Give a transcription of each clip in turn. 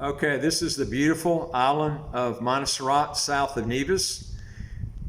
Okay, this is the beautiful island of Montserrat, south of Nevis.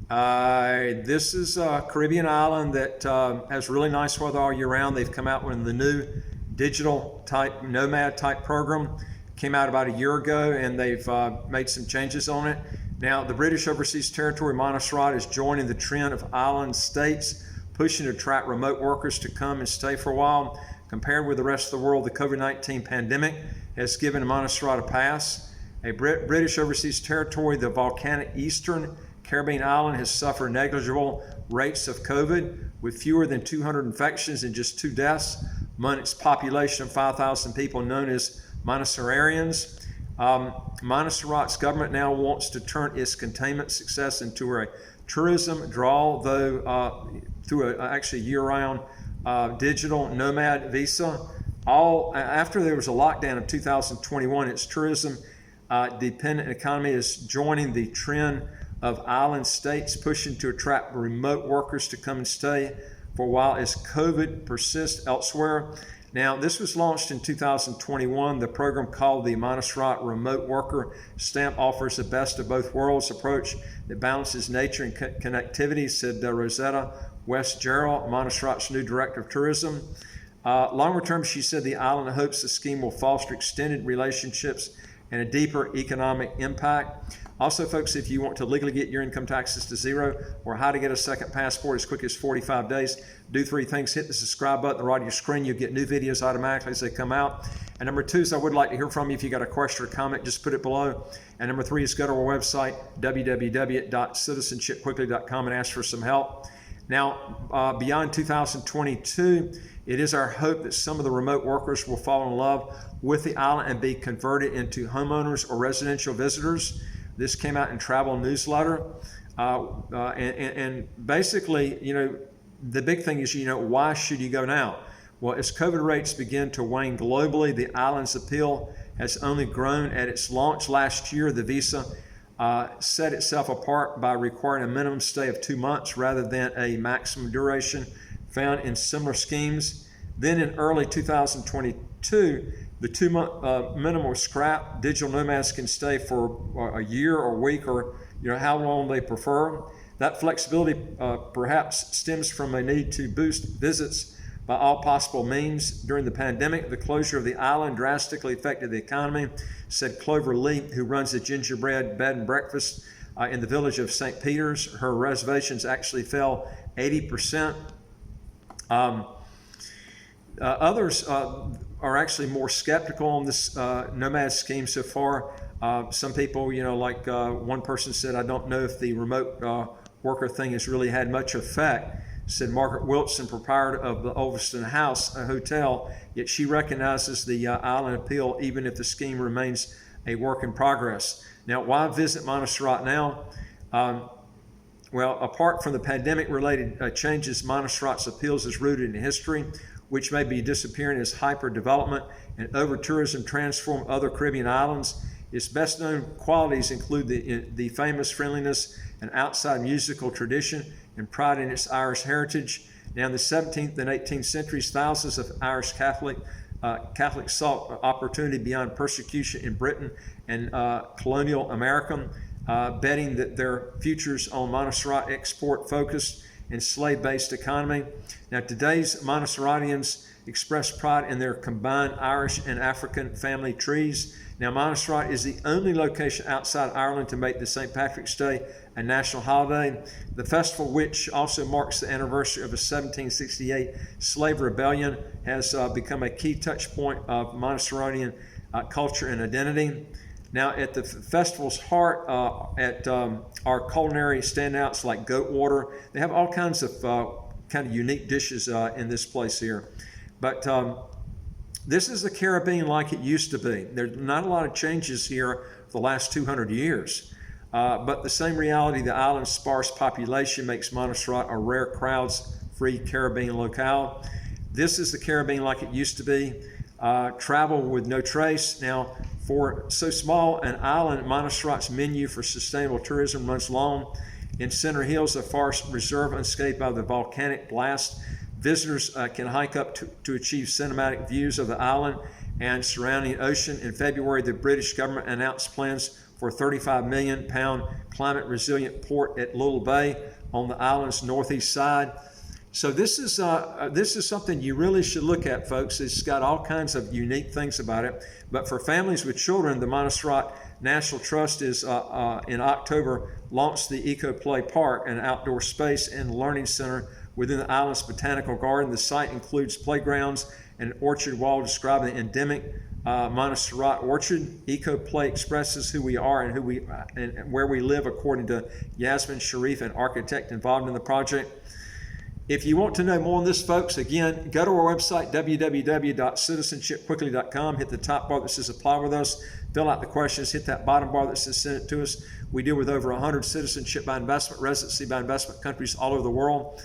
This is a Caribbean island that has really nice weather all year round. They've come out with the new digital type Nomad type program. Came out about a year ago, and they've made some changes on it. Now, the British Overseas Territory, Montserrat, is joining the trend of island states pushing to attract remote workers to come and stay for a while. Compared with the rest of the world, the COVID-19 pandemic has given Montserrat a pass. A British Overseas Territory, the volcanic eastern Caribbean island, has suffered negligible rates of COVID, with fewer than 200 infections and just 2 deaths among its population of 5,000 people known as Montserrat'S. Montserrat's government now wants to turn its containment success into a tourism draw, though through actually year-round digital Nomad visa. After there was a lockdown of 2021, its tourism dependent economy is joining the trend of island states pushing to attract remote workers to come and stay for a while as COVID persists elsewhere. Now, this was launched in 2021. The program, called the Montserrat Remote Worker Stamp, offers the best of both worlds approach that balances nature and connectivity, said Rosetta West Gerald, Montserrat's new director of tourism. Longer term, she said the island hopes the scheme will foster extended relationships and a deeper economic impact. Also, folks, if you want to legally get your income taxes to zero, or how to get a second passport as quick as 45 days, do 3 things. Hit the subscribe button right on your screen. You'll get new videos automatically as they come out. And number 2 is I would like to hear from you. If you got a question or comment, just put it below. And number 3 is go to our website, www.citizenshipquickly.com, and ask for some help. Now, beyond 2022, it is our hope that some of the remote workers will fall in love with the island and be converted into homeowners or residential visitors. This came out in Travel Newsletter. And basically, the big thing is, why should you go now? Well, as COVID rates begin to wane globally, the island's appeal has only grown. At its launch last year, the visa set itself apart by requiring a minimum stay of 2 months rather than a maximum duration found in similar schemes. Then in early 2022, the 2-month minimum was scrapped. Digital nomads can stay for a year or a week, or how long they prefer. That flexibility perhaps stems from a need to boost visits by all possible means. During the pandemic, the closure of the island drastically affected the economy, said Clover Lee, who runs a gingerbread bed and breakfast in the village of St. Peter's. Her reservations actually fell 80%. Others are actually more skeptical on this Nomad scheme so far. Some people, like one person said, I don't know if the remote worker thing has really had much effect, said Margaret Wilson, proprietor of the Ulverston House, a hotel, yet she recognizes the island appeal even if the scheme remains a work in progress. Now, why visit Montserrat now? Well, apart from the pandemic-related changes, Montserrat's appeals is rooted in history, which may be disappearing as hyper-development and over-tourism transform other Caribbean islands. Its best-known qualities include the famous friendliness and outside musical tradition and pride in its Irish heritage. Now, in the 17th and 18th centuries, thousands of Irish Catholics sought opportunity beyond persecution in Britain and colonial America, betting that their futures on Montserrat export-focused and slave-based economy. Now, today's Montserratians express pride in their combined Irish and African family trees. Now, Montserrat is the only location outside Ireland to make the St. Patrick's Day a national holiday. The festival, which also marks the anniversary of the 1768 slave rebellion, has become a key touch point of Montserratian culture and identity. Now, at the festival's heart, are culinary standouts like goat water. They have all kinds of unique dishes in this place here. But this is the Caribbean like it used to be. There's not a lot of changes here for the last 200 years. But the same reality, the island's sparse population makes Montserrat a rare crowds-free Caribbean locale. This is the Caribbean like it used to be. Travel with no trace. Now, for so small an island, Montserrat's menu for sustainable tourism runs long. In Center Hills, a forest reserve unscathed by the volcanic blast, visitors can hike up to achieve cinematic views of the island and surrounding ocean. In February, the British government announced plans for a £35 million climate resilient port at Little Bay on the island's northeast side. So this is something you really should look at, folks. It's got all kinds of unique things about it. But for families with children, the Montserrat National Trust is in October launched the Eco Play Park, an outdoor space and learning center within the island's botanical garden. The site includes playgrounds and an orchard wall describing the endemic Montserrat orchard. Eco Play expresses who we are and where we live, according to Yasmin Sharif, an architect involved in the project. If you want to know more on this, folks, again, go to our website, www.citizenshipquickly.com. Hit the top bar that says apply with us. Fill out the questions. Hit that bottom bar that says send it to us. We deal with over 100 citizenship by investment, residency by investment countries all over the world.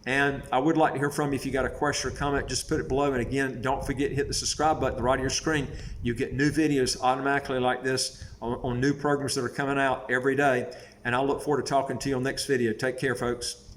And I would like to hear from you. If you got a question or comment, just put it below. And again, don't forget to hit the subscribe button at the right of your screen. You get new videos automatically like this on new programs that are coming out every day. And I'll look forward to talking to you on the next video. Take care, folks.